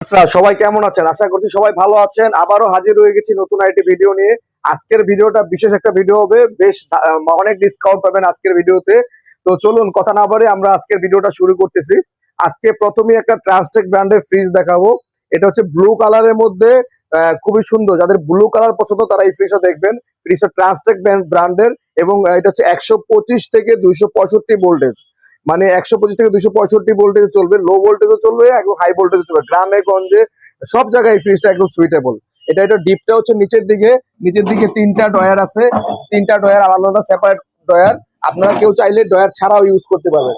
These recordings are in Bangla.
ভিউয়ার্সরা সবাই কেমন আছেন? আশা করছি সবাই ভালো আছেন। আবারও হাজির হয়ে গেছি নতুন আরেকটি ভিডিও নিয়ে। আজকের ভিডিওটা বিশেষ একটা ভিডিও হবে। বেশ অনেক ডিসকাউন্ট পাবেন আজকের ভিডিওতে। তো চলুন কথা না বাড়িয়ে আমরা আজকের ভিডিওটা শুরু করতেছি। আজকে প্রথমেই একটা ট্রান্সটেক ব্র্যান্ডের ফ্রিজ দেখাবো। এটা হচ্ছে ব্লু কালারের মধ্যে খুবই সুন্দর। যাদের ব্লু কালার পছন্দ তারা এই ফ্রিজটা দেখবেন। ফ্রিজটা ট্রান্সটেক ব্র্যান্ডের এবং এটা হচ্ছে 125 থেকে 265 ভোল্টেজ। মানে 125 থেকে 265 ভোল্টেজে চলবে, লো ভোল্টেজও চলবে এবং হাই ভোল্টেজে চলবে। গ্রামে গঞ্জে সব জায়গায় এই ফ্রিজটা একদম সুইটেবল। এটা ডিপটা হচ্ছে নিচের দিকে তিনটা ডয়ার আছে। তিনটা ডয়ার আলাদা আলাদা সেপারেট ডয়ার। আপনারা কেউ চাইলে ডয়ার ছাড়াও ইউজ করতে পারবেন।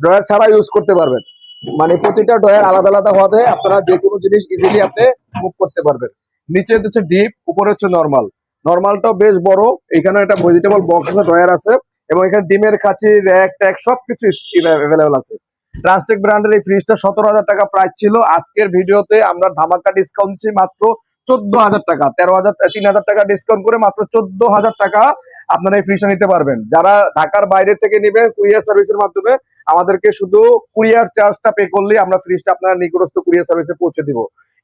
ডয়ার ছাড়া ইউজ করতে পারবেন। মানে প্রতিটা ডয়ার আলাদা আলাদা হওয়াতে আপনারা যে কোনো জিনিস ইজিলি আপনি মুভ করতে পারবেন। নিচে হচ্ছে ডিপ, উপরে হচ্ছে নরমাল। নরমালটাও বেশ বড়। এখানে একটা ভেজিটেবল বক্স আছে, ডয়ার আছে এবং এখানে ডিমের কাঁচি, র্যাক ট্যাক সবকিছু অ্যাভেলেবল আছে। ট্রান্সটেক ব্র্যান্ডের এই ফ্রিজটা 17,000 টাকা প্রাইস ছিল। আজকের ভিডিওতে আমরা ধামাকা ডিসকাউন্ট দিচ্ছি মাত্র 14,000 টাকা। 3,000 টাকা ডিসকাউন্ট করে মাত্র 14,000 টাকা আপনারা এই ফ্রিজটা নিতে পারবেন। যারা ঢাকার বাইরে থেকে নেবেন কুরিয়ার সার্ভিসের মাধ্যমে আমাদেরকে শুধু কুরিয়ার চার্জটা পে করলেই আমরা ফ্রিজটা আপনার নিকটস্থ কুরিয়ার সার্ভিসে পৌঁছে দিব।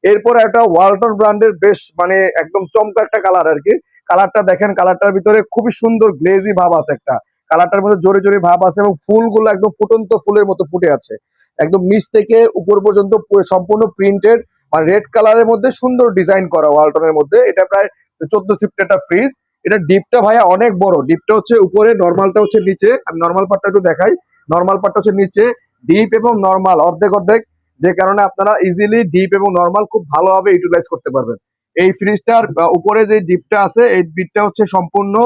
এরপর একটা ওয়ালটন ব্র্যান্ডের বেশ মানে একদম চমৎকার একটা কালার আর কি। কালারটা দেখেন, কালারটার ভিতরে খুবই সুন্দর গ্লেজি ভাব আছে একটা। কালারটার মধ্যে জোরে জোরে ভাব আছে এবং ফুলগুলো একদম ফুটন্ত ফুলের মতো ফুটে আছে। একদম নিচ থেকে উপর পর্যন্ত সম্পূর্ণ প্রিন্টেড মানে রেড কালারের মধ্যে সুন্দর ডিজাইন করা ওয়ালটনের মধ্যে। এটা প্রায় 14 সিফট একটা ফ্রিজ। এটা ডিপটা ভাইয়া অনেক বড়। ডিপটা হচ্ছে উপরে, নর্মালটা হচ্ছে নিচে। আমি নর্মাল পার্টটা একটু দেখাই। নর্মাল পার্টটা হচ্ছে নিচে, ডিপ এবং নর্মাল অর্ধেক অর্ধেক, যে কারণে আপনারা ইজিলি ডিপ এবং নর্মাল খুব ভালোভাবে ইউটিলাইজ করতে পারবেন। এই ফ্রিজটার উপরে যে ডিপটা আছে এই ডিপটা হচ্ছে সম্পূর্ণ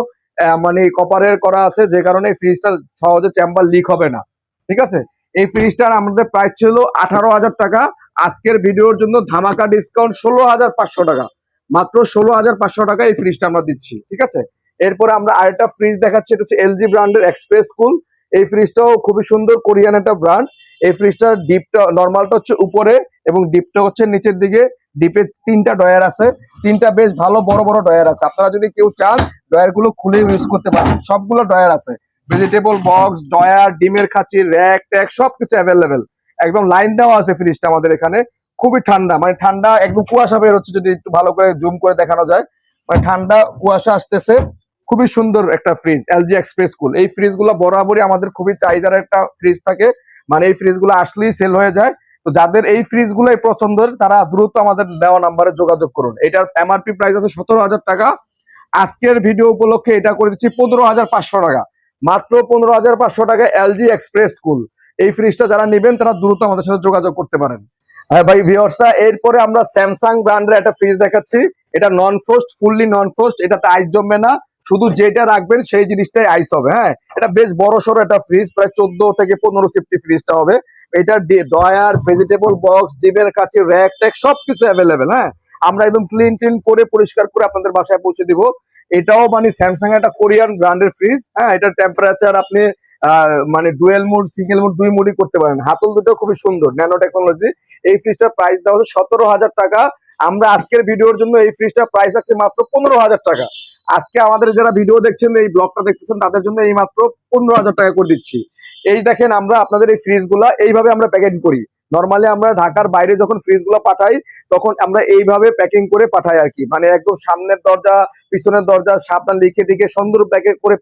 মানে কপারের করা আছে, যে কারণে ফ্রিজটা সহজে চেম্বার লিক হবে না। ঠিক আছে, এই ফ্রিজটার আমাদের প্রাইস ছিল 18,000 টাকা। আজকের ভিডিওর জন্য ধামাকা ডিসকাউন্ট 16,500 টাকা। মাত্র 16,500 টাকা এই ফ্রিজটা আমরা দিচ্ছি। ঠিক আছে, এরপরে আমরা আরেকটা ফ্রিজ দেখাচ্ছি। এটা হচ্ছে এলজি ব্র্যান্ডের এক্সপ্রেস কুল। এই ফ্রিজটাও খুবই সুন্দর, কোরিয়ান একটা ব্র্যান্ড। এই ফ্রিজটার ডিপটা নর্মালটা হচ্ছে উপরে এবং ডিপটা হচ্ছে নিচের দিকে। ডিপে তিনটা ডয়ার আছে, তিনটা বেশ ভালো বড় বড় ডয়ার আছে। আপনারা যদি কেউ চান ডয়ার গুলো খুলে ইউজ করতে পারেন। সবগুলো ডয়ার আছে, ভেজিটেবল বক্স, ডয়ার, ডিমের খাঁচি, র্যাক ট্যাক সবকিছু অ্যাভেলেবেল। একদম লাইন দেওয়া আছে ফ্রিজটা আমাদের এখানে। খুবই ঠান্ডা, মানে ঠান্ডা একদম কুয়াশা বের হচ্ছে, যদি একটু ভালো করে জুম করে দেখানো যায়। মানে ঠান্ডা কুয়াশা আসতেছে। খুবই সুন্দর একটা ফ্রিজ এলজি এক্সপ্রেস কুল। এই ফ্রিজ গুলো বরাবরই আমাদের খুবই চাহিদার একটা ফ্রিজ থাকে। মানে এই ফ্রিজ গুলো আসলেই সেল হয়ে যায়। তো যাদের এই ফ্রিজ গুলাই পছন্দের তারা দ্রুত আমাদের দেওয়া নাম্বারে যোগাযোগ করুন। এটার এমআরপি প্রাইস আছে 17,000 টাকা। আজকের ভিডিও উপলক্ষে এটা করে দিচ্ছি 15,500 টাকা। মাত্র 15,500 টাকা এলজি এক্সপ্রেস কুল। এই ফ্রিজটা যারা নেবেন তারা দ্রুত আমাদের সাথে যোগাযোগ করতে পারেন। হ্যাঁ ভাই ভিউয়ার্সরা, এরপরে আমরা স্যামসাং ব্র্যান্ডের একটা ফ্রিজ দেখাচ্ছি। এটা নন ফ্রস্ট, ফুললি নন ফ্রস্ট। এটাতে আইস জমবে না, শুধু যেটা রাখবেন সেই জিনিসটাই আইস হবে। হ্যাঁ, এটা বেশ বড় সড়ো একটা ফ্রিজ, প্রায় 14 থেকে 15 সিফটি ফ্রিজটা হবে। এটা ডয়ার, ভেজিটেবল বক্স, ডিমের কাছে, র্যাক ট্যাক সবকিছু অ্যাভেলেবেল। হ্যাঁ, আমরা একদম ক্লিন করে পরিষ্কার করে আপনাদের বাসায় পৌঁছে দিব। এটাও মানে স্যামসাং একটা কোরিয়ান ব্র্যান্ডের ফ্রিজ। হ্যাঁ, এটার টেম্পারেচার আপনি মানে ডুয়েল মুড, সিঙ্গেল মুড, দুই মুডই করতে পারেন। হাতল দুটো খুবই সুন্দর, ন্যানো টেকনোলজি। এই ফ্রিজটার প্রাইস দেওয়া হচ্ছে 17,000 টাকা। আমরা আজকের ভিডিওর জন্য এই ফ্রিজটার প্রাইস আছে মাত্র 15,000 টাকা। আজকে আমাদের যারা ভিডিও দেখছেন, এই ব্লগটা দেখতেছেন, তাদের জন্য এই মাত্র 15,000 টাকা করে দিচ্ছি। এই দেখেন, আমরা আপনাদের এই ফ্রিজ গুলা এইভাবে আমরা প্যাকেট করি। নর্মালি আমরা ঢাকার বাইরে যখন ফ্রিজ গুলো পাঠাই তখন আমরা এইভাবে প্যাকিং করে পাঠাই আর কি। মানে একদম সামনের দরজা, পিছনের দরজা সাবধান লিখে টিকে সুন্দর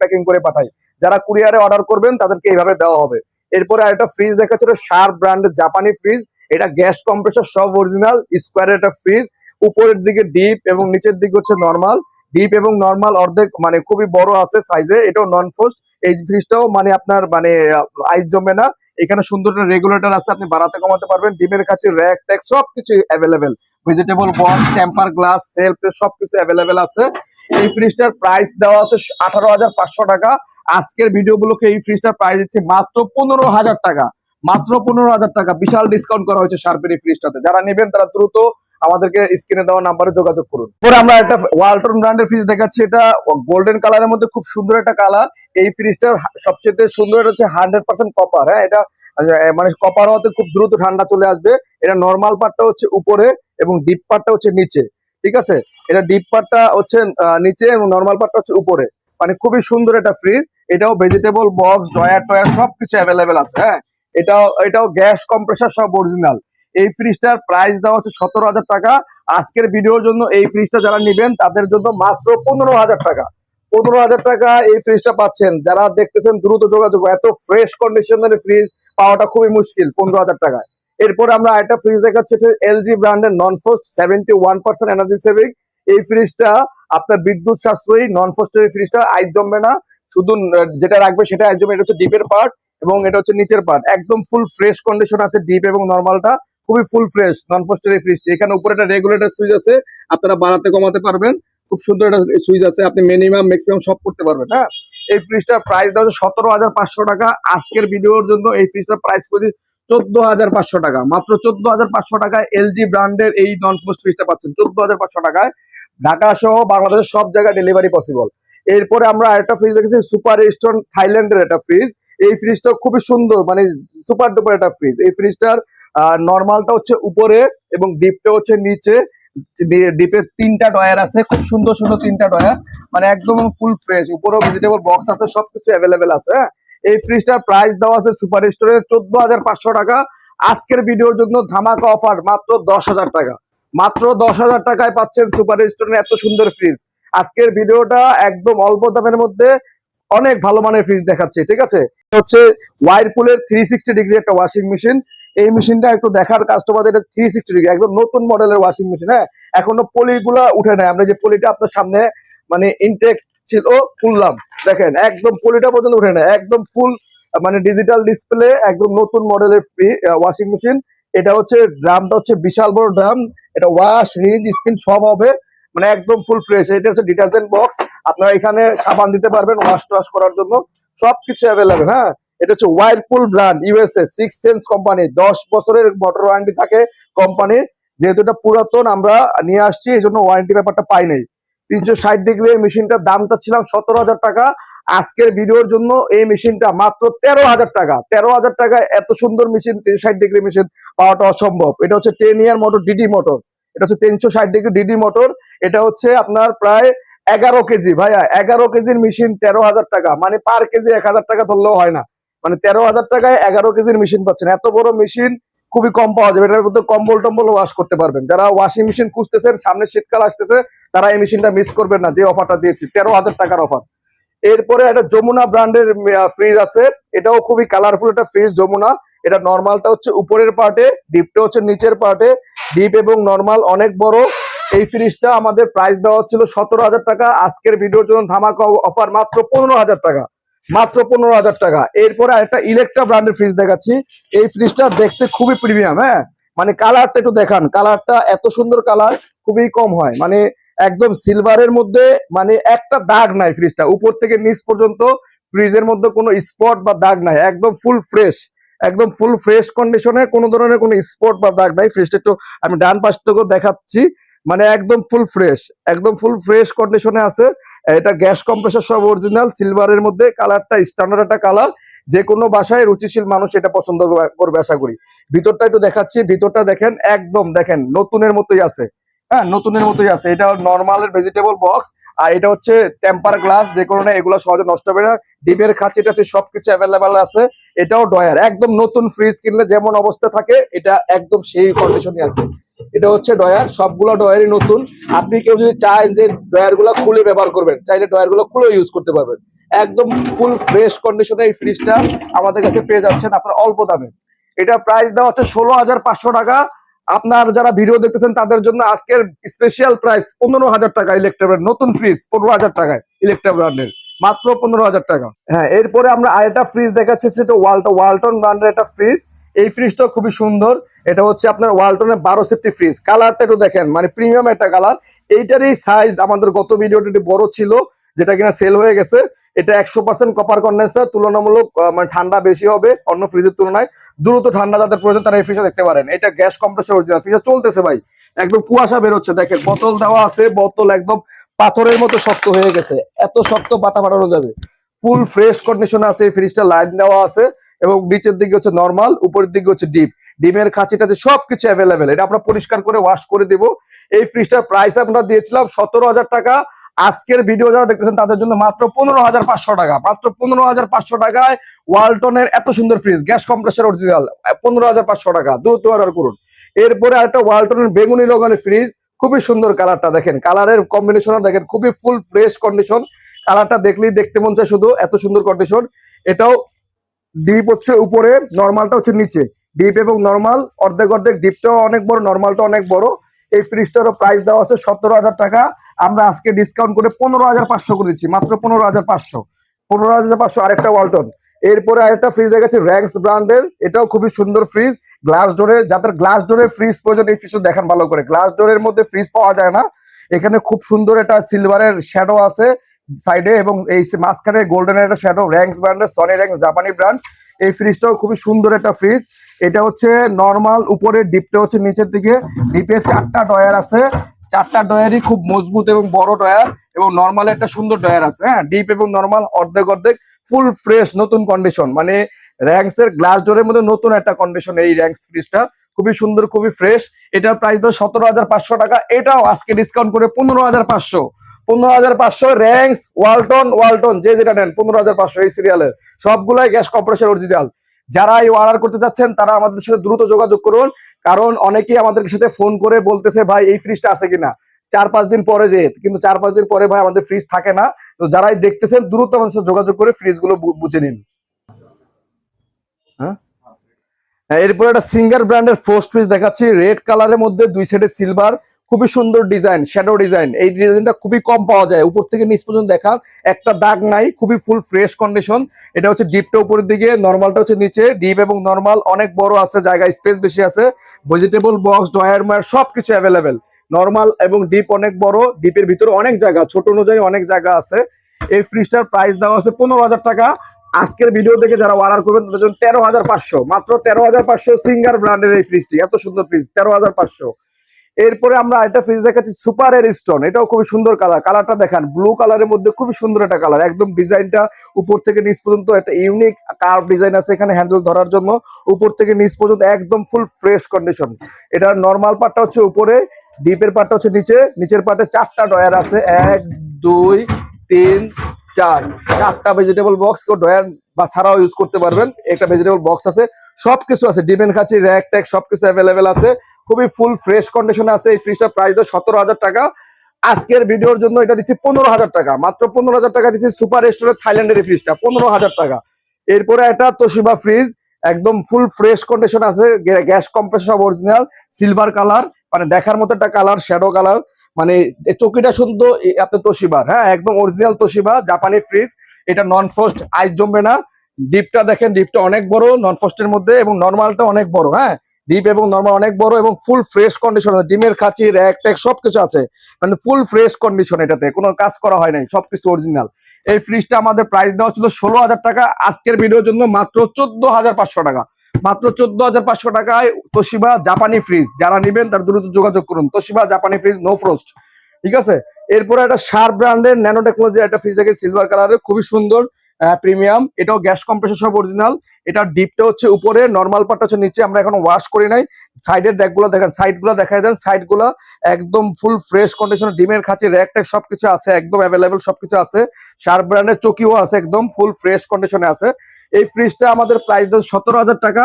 প্যাকিং করে পাঠাই। যারা কুরিয়ারে অর্ডার করবেন তাদেরকে এইভাবে দেওয়া হবে। এরপরে আরেকটা ফ্রিজ দেখাচ্ছে, শার্প ব্র্যান্ডের জাপানি ফ্রিজ। এটা গ্যাস কম্প্রেসর সব অরিজিনাল, স্কোয়ারের একটা ফ্রিজ। উপরের দিকে ডিপ এবং নিচের দিকে হচ্ছে নর্মাল। ডিপ এবং নর্মাল অর্ধেক, মানে খুবই বড় আছে সাইজে। এটাও নন ফ্রস্ট। এই ফ্রিজটাও মানে আপনার মানে আইস জমে না। এখানে সুন্দর একটা রেগুলেটর আছে, আপনি বাড়াতে কমাতে পারবেন। ডিমের কাছে র্যাক ট্যাক সবকিছু available. Vegetable box, temper glass, self সবকিছু অ্যাভেলেবেল আছে। এই ফ্রিজটার প্রাইস দেওয়া আছে 18,500 টাকা। আজকের ভিডিও গুলোকে এই ফ্রিজটার প্রাইস দিচ্ছি মাত্র 15,000 টাকা। মাত্র 15,000 টাকা বিশাল ডিসকাউন্ট করা হয়েছে শার্পের এই ফ্রিজটাতে। যারা নেবেন তারা দ্রুত আমাদেরকে স্ক্রিনে দেওয়া নাম্বারে যোগাযোগ করুন। পরে আমরা একটা ওয়ালটন ব্র্যান্ডের ফ্রিজ দেখাচ্ছি। এটা গোল্ডেন কালারের মধ্যে খুব সুন্দর একটা কালার। এই ফ্রিজটার সবচেয়ে সুন্দর হচ্ছে 100% কপার। হ্যাঁ, এটা মানে কপার হওয়াতে খুব দ্রুত ঠান্ডা চলে আসবে। এটা নর্মাল পার্টটা হচ্ছে উপরে এবং ডিপ পার্টটা হচ্ছে নিচে। ঠিক আছে, এটা ডিপ পার্টটা হচ্ছে নিচে এবং নর্মাল পার্টটা হচ্ছে উপরে। মানে খুবই সুন্দর একটা ফ্রিজ। এটাও ভেজিটেবল বক্স, ডয়ার টয়ার সবকিছু অ্যাভেলেবেল আছে। হ্যাঁ, এটাও গ্যাস কম্প্রেসার সব অরিজিনাল। এই ফ্রিজটার প্রাইস দেওয়া হচ্ছে 17,000 টাকা। আজকের ভিডিওর জন্য এই ফ্রিজটা যারা নেবেন তাদের জন্য মাত্র 15,000 টাকা। 15,000 টাকা এই ফ্রিজটা পাচ্ছেন। যারা দেখতেছেন দ্রুত যোগাযোগ, এত ফ্রেশ কন্ডিশনের ফ্রিজ পাওয়াটা খুবই মুশকিল 15,000 টাকায়। এরপর আমরা একটা ফ্রিজ দেখাচ্ছি, এলজি ব্র্যান্ডের নন ফ্রস্ট 71% এনার্জি সেভিং। এই ফ্রিজটা আপনার বিদ্যুৎ সাশ্রয়ী, নন ফ্রস্টের এই ফ্রিজটা আইস জমবে না, শুধু যেটা রাখবে সেটা আইস জমবে। এটা হচ্ছে ডিপের পার্ট এবং এটা হচ্ছে নিচের পার্ট, একদম ফুল ফ্রেশ কন্ডিশন আছে। ডিপ এবং নর্মালটা খুবই ফুল ফ্রেশ নন ফ্রস্টের এই ফ্রিজটি। এখানে উপরে একটা রেগুলেটর সুইচ আছে, আপনারা বাড়াতে কমাতে পারবেন। খুব সুন্দর একটা সুইচ আছে, আপনি মিনিমাম ম্যাক্সিমাম সব করতে পারবেন। হ্যাঁ, এই ফ্রিজটার প্রাইস দেওয়া হচ্ছে 17,500 টাকা। আজকের ভিডিওর জন্য এই ফ্রিজটার প্রাইস করে 14,500 টাকা। মাত্র 14,500 টাকায় এলজি ব্র্যান্ডের এই নন ফ্রস্ট ফ্রিজটা পাচ্ছেন 14,500 টাকায়। ঢাকা সহ বাংলাদেশের সব জায়গায় ডেলিভারি পসিবল। এরপরে আমরা আরেকটা ফ্রিজ দেখেছি, সুপার স্টোন থাইল্যান্ডের একটা ফ্রিজ। এই ফ্রিজটা খুবই সুন্দর, মানে সুপার ডুপার একটা ফ্রিজ। এই ফ্রিজটার নর্মালটা হচ্ছে উপরে এবং ডিপটা হচ্ছে নিচে। ডিপে 3টা ডয়ার আছে, খুব সুন্দর সুন্দর 3টা ডয়ার, মানে একদম ফুল ফ্রেশ। উপরেও ভেজিটেবল বক্স আছে, সবকিছু অ্যাভেলেবেল আছে। হ্যাঁ, এই ফ্রিজটার প্রাইস দেওয়া আছে সুপার স্টোরের 14,500 টাকা। আজকের ভিডিওর জন্য ধামাকা অফার মাত্র 10,000 টাকা। মাত্র 10,000 টাকায় পাচ্ছেন সুপার স্টোরের এত সুন্দর ফ্রিজ। আজকের ভিডিওটা একদম অল্প দামের মধ্যে অনেক ভালো মানের ফ্রিজ দেখাচ্ছে, ঠিক আছে। হচ্ছে ওয়াইরপুলের 360 ডিগ্রি একটা ওয়াশিং মেশিন। এই মেশিনটা একটু দেখার কাস্টমারদের, এটা 360 ডিগ্রি একদম নতুন মডেলের ওয়াশিং মেশিন। হ্যাঁ, এখনো পলিগুলা উঠে নাই। আমরা যে পলিটা আপনার সামনে মানে ইনটেক ছিল খুললাম, দেখেন একদম পলিটা পর্যন্ত উঠে নাই, একদম ফুল মানে ডিজিটাল ডিসপ্লে, একদম নতুন মডেলের ওয়াশিং মেশিন। এটা হচ্ছে ড্রামটা হচ্ছে বিশাল বড় ড্রাম, এটা ওয়াশ রিজ স্পিন সব হবে, মানে একদম ফুল ফ্রেশ। এটা হচ্ছে ডিটারজেন্ট বক্স, আপনারা এখানে সাবান দিতে পারবেন ওয়াশ টোয়াশ করার জন্য, সবকিছু অ্যাভেলেবেল। হ্যাঁ, এটা হচ্ছে ওয়াইরপুল ব্র্যান্ড, ইউএসএ 6 সেন্স কোম্পানি, 10 বছরের মোটর ওয়ারেন্টি থাকে কোম্পানির। যেহেতু এটা পুরাতন আমরা নিয়ে আসছি, এই জন্য ওয়ারেন্টি ব্যাপারটা পাই নাই। 360 ডিগ্রি মেশিনটার দামটা ছিলাম 17,000 টাকা। আজকের ভিডিওর জন্য এই মেশিনটা মাত্র 13,000 টাকা। 13,000 টাকায় এত সুন্দর মেশিন, 360 ডিগ্রি মেশিন পাওয়াটা অসম্ভব। এটা হচ্ছে 10 ইয়ার মোটর, ডিডি মোটর। এটা হচ্ছে 360 ডিগ্রি ডিডি মোটর। এটা হচ্ছে আপনার প্রায় 11 কেজি, ভাইয়া 11 কেজির মেশিন 13,000 টাকা, মানে পার কেজি 1,000 টাকা ধরলেও হয় না। মানে 13,000 টাকায় 11 কেজির মেশিন পাচ্ছেন। এত বড় মেশিন খুবই কম পাওয়া যাবে। এটার মধ্যে কম্বল টম্বল ওয়াশ করতে পারবেন। যারা ওয়াশিং মেশিন খুঁজতেছেন, সামনে শীতকাল আসতেছে, তারা এই মেশিনটা মিস করবেন না, যে অফারটা দিয়েছি 13,000 টাকার অফার। এরপরে একটা যমুনা ব্র্যান্ডের ফ্রিজ আছে, এটাও খুবই কালারফুল একটা ফ্রিজ যমুনা। এটা নর্মালটা হচ্ছে উপরের পার্টে, ডিপটা হচ্ছে নিচের পার্টে। ডিপ এবং নর্মাল অনেক বড়। এই ফ্রিজটা আমাদের প্রাইস দেওয়া হচ্ছিল 17,000 টাকা। আজকের ভিডিওর জন্য ধামাকা অফার মাত্র 15,000 টাকা। মাত্র 15,000 টাকা। এরপরে একটা ইলেকট্রা ব্র্যান্ডের ফ্রিজ দেখাচ্ছি। এই ফ্রিজটা দেখতে খুবই প্রিমিয়াম। হ্যাঁ, মানে কালারটা একটু দেখান, কালারটা এত সুন্দর, কালার খুবই কম হয়, মানে একদম সিলভারের মধ্যে, মানে একটা দাগ নাই। ফ্রিজটা উপর থেকে নিচ পর্যন্ত ফ্রিজের মধ্যে কোনো স্পট বা দাগ নাই, একদম ফুল ফ্রেশ, একদম ফুল ফ্রেশ কন্ডিশনে, কোনো ধরনের কোনো স্পট বা দাগ নাই। ফ্রিজটা একটু আমি ডান পাশ থেকেও দেখাচ্ছি, মানে একদম ফুল ফ্রেশ, একদম ফুল ফ্রেশ কন্ডিশনে আছে। এটা গ্যাস কম্প্রেসর সব অরিজিনাল, সিলভারের মধ্যে, কালারটা স্ট্যান্ডার্ড একটা কালার। যে কোনো বাসায় রুচিশীল মানুষ এটা পছন্দ করবে আশা করি। ভিতরটা একটু দেখাচ্ছি, ভিতরটা দেখেন, একদম দেখেন নতুনের মতোই আছে। হ্যাঁ, নতুনের মতোই আছে। এটা নর্মালের ভেজিটেবল বক্স, আর এটা হচ্ছে টেম্পার গ্লাস, যে কারণে এগুলো সহজে নষ্ট হবে না। ডিমের খাঁচি টাচি সবকিছু অ্যাভেলেবেল আছে। এটাও ডয়ার, একদম নতুন ফ্রিজ কিনলে যেমন অবস্থা থাকে এটা একদম সেই কন্ডিশনই আছে। এটা হচ্ছে ডয়ার, সবগুলো ডয়ারই নতুন। আপনি কেউ যদি চায় যে ডয়ার গুলো খুলে ব্যবহার করবেন, চাইলে ডয়ার গুলো খুলে ইউজ করতে পারবেন। একদম ফুল ফ্রেশ কন্ডিশনে এই ফ্রিজটা আমাদের কাছে পেয়ে যাচ্ছেন আপনার অল্প দামে। এটা প্রাইস দেওয়া হচ্ছে 16,500 টাকা। আপনার যারা ভিডিও দেখতেছেন তাদের জন্য আজকের স্পেশাল প্রাইস 15,000 টাকা। ইলেকট্রা ব্র্যান্ড নতুন ফ্রিজ 15,000 টাকায়, ইলেকট্রা ব্র্যান্ডের মাত্র 15,000 টাকা। হ্যাঁ, এরপরে আমরা আরেকটা ফ্রিজ দেখাচ্ছি, সেটা ওয়ালটন ব্র্যান্ডের একটা ফ্রিজ। এই ফ্রিজটা খুবই সুন্দর। এটা হচ্ছে আপনার ওয়ালটনের 12 সেফটি ফ্রিজ। কালারটা একটু দেখেন, মানে প্রিমিয়াম একটা কালার। এইটারই সাইজ আমাদের গত ভিডিওটা একটু বড় ছিল, যেটা কিনা সেল হয়ে গেছে। এটা 100% কপার কন্ডেন্সার, তুলনামূলক মানে ঠান্ডা বেশি হবে অন্য ফ্রিজের তুলনায়। দ্রুত ঠান্ডা যাদের প্রয়োজন তারা এই ফ্রিজটা দেখতে পারেন। এটা গ্যাস কম্প্রেসর অরিজিনাল, ফ্রিজটা চলতেছে ভাই, একদম কুয়াশা বেরোচ্ছে। দেখেন বোতল দেওয়া আছে, বোতল একদম পাথরের মতো শক্ত হয়ে গেছে, এত শক্ত পাতা ফাটানো যাবে। ফুল ফ্রেশ কন্ডিশনে আছে এই ফ্রিজটা, লাইন দেওয়া আছে এবং নিচের দিকে হচ্ছে নর্মাল, উপরের দিকে হচ্ছে ডিপ। ডিমের খাঁচিটাতে সবকিছু অ্যাভেলেবেল। এটা আমরা পরিষ্কার করে ওয়াশ করে দেবো। এই ফ্রিজটার প্রাইস আমরা দিয়েছিলাম 17,000 টাকা। আজকের ভিডিও যারা দেখতেছেন তাদের জন্য মাত্র 15,500 টাকা, মাত্র 15,500 টাকায় ওয়ালটনের এত সুন্দর ফ্রিজ, গ্যাস কম্প্রেসর অরিজিনাল, 15,500 টাকা, দ্রুত অর্ডার করুন। এরপরে আরেকটা ওয়ালটনের বেগুনি রঙের ফ্রিজ, খুবই সুন্দর কালারটা দেখেন, কালারের কম্বিনেশন দেখেন, খুবই ফুল ফ্রেশ কন্ডিশন, কালারটা দেখলেই দেখতে মন চায় শুধু, এত সুন্দর কন্ডিশন। এটাও ডিপ হচ্ছে উপরে, নরমালটা হচ্ছে নিচে, ডিপ এবং নরমাল অর্ধেক অর্ধেক, ডিপটাও অনেক বড়, নরমালটা অনেক বড়। এই ফ্রিজটারও প্রাইস দেওয়া আছে 17,000 টাকা, আমরা আজকে ডিসকাউন্ট করে 15,500 করে দিচ্ছি, মাত্র 15,500, 15,500। আরেকটা ওয়ালটন, এরপরে আরেকটা ফ্রিজ দেখেছি র্যাঙ্কস ব্র্যান্ডের, এটাও খুবই সুন্দর ফ্রিজ, গ্লাস ডোরের, যাদের গ্লাস ডোরের ফ্রিজ প্রয়োজন এই ফ্রিজটা দেখেন ভালো করে, গ্লাস ডোরের মধ্যে ফ্রিজ পাওয়া যায় না। এখানে খুব সুন্দর একটা সিলভারের শ্যাডো আছে সাইডে, এবং এই মাঝখানে গোল্ডেন একটা শ্যাডো, র্যাঙ্কস ব্র্যান্ডের, সনি র্যাঙ্কস জাপানি ব্র্যান্ড। এই ফ্রিজটাও খুবই সুন্দর একটা ফ্রিজ। এটা হচ্ছে নরমাল উপরে, ডিপটা হচ্ছে নিচের দিকে, ডিপে 4টা ডয়ার আছে, 4টা ডয়ারই খুব মজবুত এবং বড় ডয়ার, এবং নরমাল একটা সুন্দর ডয়ার আছে। হ্যাঁ, ডিপ এবং নরমাল অর্ধেক অর্ধেক, ফুল ফ্রেশ নতুন কন্ডিশন, মানে র্যাঙ্কস এর গ্লাস ডোরের মধ্যে নতুন একটা কন্ডিশন এই র্যাঙ্কস ফ্রিজটা, খুবই সুন্দর, খুবই ফ্রেশ। এটার প্রাইস তো 17,500 টাকা, এটাও আজকে ডিসকাউন্ট করে 15,500, 15,500। র্যাঙ্কস, ওয়ালটন, ওয়ালটন যে যেটা নেন 15,500, এই সিরিয়ালের সবগুলাই গ্যাস কম্প্রেসর অরিজিনাল। যারা এই অর্ডার করতে চাচ্ছেন তারা আমাদের সাথে দ্রুত যোগাযোগ করুন, কারণ অনেকেই আমাদের সাথে ফোন করে বলতেছে ভাই এই ফ্রিজটা আছে কিনা, 4-5 দিন পরে যে, কিন্তু 4-5 দিন পরে ভাই আমাদের ফ্রিজ থাকে না। তো যারাই দেখতেছেন দ্রুত আমাদের সাথে যোগাযোগ করে ফ্রিজ গুলো বুঝে নিন। হ্যাঁ, এরপর একটা সিঙ্গার ব্র্যান্ডের ফোস্ট ফ্রিজ দেখাচ্ছি, রেড কালারের মধ্যে দুই সাইডে সিলভার, খুবই সুন্দর ডিজাইন, শ্যাডো ডিজাইন। এই ডিজাইনটা খুবই কম পাওয়া যায়, উপর থেকে নিচ পর্যন্ত দেখা একটা দাগ নাই, খুবই ফুল ফ্রেশ কন্ডিশন। এটা হচ্ছে ডিপটা উপরের দিকে, নরমালটা হচ্ছে নিচে, ডিপ এবং নরমাল অনেক বড় আছে, জায়গা স্পেস বেশি আছে, ভেজিটেবল বক্স, ডয়ার মার সবকিছু অ্যাভেলেবেল। নরমাল এবং ডিপ অনেক বড়, ডিপের ভিতরে অনেক জায়গা, ছোট অনুযায়ী অনেক জায়গা আছে। এই ফ্রিজটার প্রাইস দেওয়া আছে 15,000 টাকা। আজকের ভিডিও দেখে যারা অর্ডার করবেন তাদের জন্য 13,500, মাত্র 13,500, সিঙ্গার ব্র্যান্ডের এই ফ্রিজটি, এত সুন্দর ফ্রিজ, 13,500। এরপরে আমরা একটা ফ্রিজ দেখাচ্ছি সুপার এর স্টোন, এটাও খুবই সুন্দর কালার, কালারটা দেখান, ব্লু কালারের মধ্যে খুবই সুন্দর একটা কালার, একদম ডিজাইনটা উপর থেকে নিচ পর্যন্ত একটা ইউনিক কার্ভ ডিজাইন আছে এখানে হ্যান্ডেল ধরার জন্য, উপর থেকে নিচ পর্যন্ত একদম ফুল ফ্রেশ কন্ডিশন। এটার নরমাল পার্টটা হচ্ছে উপরে, ডিপের পার্টটা হচ্ছে নিচে, নিচের পার্টে 4টা ডয়ার আছে, 1 2 3 4, 4টা ভেজিটেবল বক্স, কেউ ডয়ার বা ছাড়াও ইউজ করতে পারবেন, একটা ভেজিটেবল বক্স আছে, সবকিছু আছে, ডিমেন খাঁচি, র্যাক ট্যাক সবকিছু অ্যাভেলেবেল আছে, খুবই ফুল ফ্রেশ কন্ডিশনে আছে। এই ফ্রিজটার প্রাইস তো 17,000 টাকা, আজকের ভিডিওর জন্য এটা দিচ্ছি 15,000 টাকা, মাত্র 15,000 টাকা দিচ্ছি সুপার রেস্টোরেন্ট থাইল্যান্ডের এই ফ্রিজটা, 15,000 টাকা। এরপরে একটা তোশিবা ফ্রিজ, একদম ফুল ফ্রেশ কন্ডিশন আছে, gas compressor original, silver colour, মানে দেখার মতো একটা কালার, শ্যাডো কালার, মানে চকিটা শুনতো এত তোশিবার, হ্যাঁ একদম অরিজিনাল তোশিবা জাপানি ফ্রিজ। এটা নন ফ্রস্ট, আইস জমবে না। ডিপটা দেখেন, ডিপটা অনেক বড় নন ফ্রস্টের মধ্যে, এবং নরমালটা অনেক বড়। হ্যাঁ, ডিপ এবং নরমাল অনেক বড় এবং ফুল ফ্রেশ কন্ডিশন, ডিমের খাঁচি, র্যাক ট্যাক সবকিছু আছে, মানে ফুল ফ্রেশ কন্ডিশন, এটাতে কোনো কাজ করা হয় নাই, সবকিছু অরিজিনাল। এই ফ্রিজটা আমাদের প্রাইস দেওয়া ছিল 16,000 টাকা, আজকের ভিডিওর জন্য মাত্র 14,500 টাকা, মাত্র 14,500 টাকায় তোশিবা জাপানি ফ্রিজ। যারা নেবেন তার দ্রুত যোগাযোগ করুন, তোশিবা জাপানি ফ্রিজ, নো ফ্রস্ট, ঠিক আছে। এরপরে একটা শার্প ব্র্যান্ডের ন্যানো টেকনোলজি একটা ফ্রিজ দেখে, সিলভার কালারের, খুবই সুন্দর, প্রিমিয়াম, এটাও গ্যাস কম্প্রেসর সব অরিজিনাল। এটার ডিপটা হচ্ছে উপরে, নরমাল পার্টটা হচ্ছে নিচে, আমরা এখন ওয়াশ করি নাই। সাইডের ডেকগুলো দেখেন, সাইডগুলো দেখাই দেন, সাইডগুলো একদম ফুল ফ্রেশ কন্ডিশন, ডিমের খাঁচি, র্যাক ট্যাক সবকিছু আছে, একদম অ্যাভেলেবেল সবকিছু আছে। শার্প ব্র্যান্ডের চকিও আছে, একদম ফুল ফ্রেশ কন্ডিশনে আছে। এই ফ্রিজটা আমাদের প্রাইস 17,000 টাকা,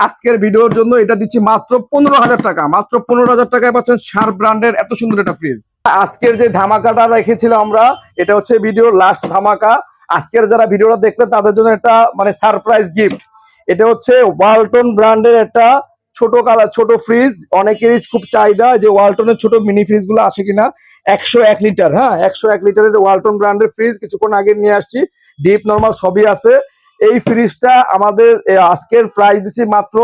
আজকের ভিডিওর জন্য এটা দিচ্ছি মাত্র 15,000 টাকা, মাত্র 15,000 টাকায় পাচ্ছেন শার্প ব্র্যান্ডের এত সুন্দর একটা ফ্রিজ। আজকের যে ধামাকাটা রেখেছিলাম আমরা, এটা হচ্ছে ভিডিওর লাস্ট ধামাকা। আজকের যারা ভিডিওটা দেখলেন তাদের জন্য একটা মানে সারপ্রাইজ গিফট। এটা হচ্ছে ওয়ালটন ব্র্যান্ডের একটা ছোট কালার, ছোট ফ্রিজ, অনেকেরই খুব চাহিদা যে ওয়ালটনের ছোট মিনি ফ্রিজ গুলো আসে কিনা, 101 লিটার, হ্যাঁ 101 লিটারের ওয়ালটন ব্র্যান্ডের ফ্রিজ কিছুক্ষণ আগে নিয়ে আসছি, ডিপ নরমাল সবই আছে। এই ফ্রিজটা আমাদের আজকের প্রাইস দিচ্ছি মাত্র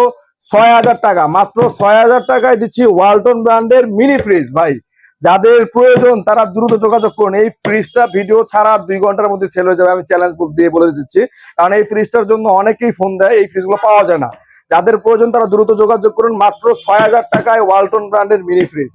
6,000 টাকা, মাত্র 6,000 টাকায় দিচ্ছি ওয়ালটন ব্র্যান্ডের মিনি ফ্রিজ। ভাই যাদের প্রয়োজন তারা দ্রুত যোগাযোগ করুন, এই ফ্রিজটা ভিডিও ছাড়া 2 ঘন্টার মধ্যে সেল হয়ে যাবে, আমি চ্যালেঞ্জ দিয়ে বলে দিচ্ছি, কারণ এই ফ্রিজটার জন্য অনেকেই ফোন দেয়, এই ফ্রিজগুলো পাওয়া যায় না। যাদের প্রয়োজন তারা দ্রুত যোগাযোগ করুন, মাত্র 6,000 টাকায় ওয়ালটন ব্র্যান্ডের মিনি ফ্রিজ।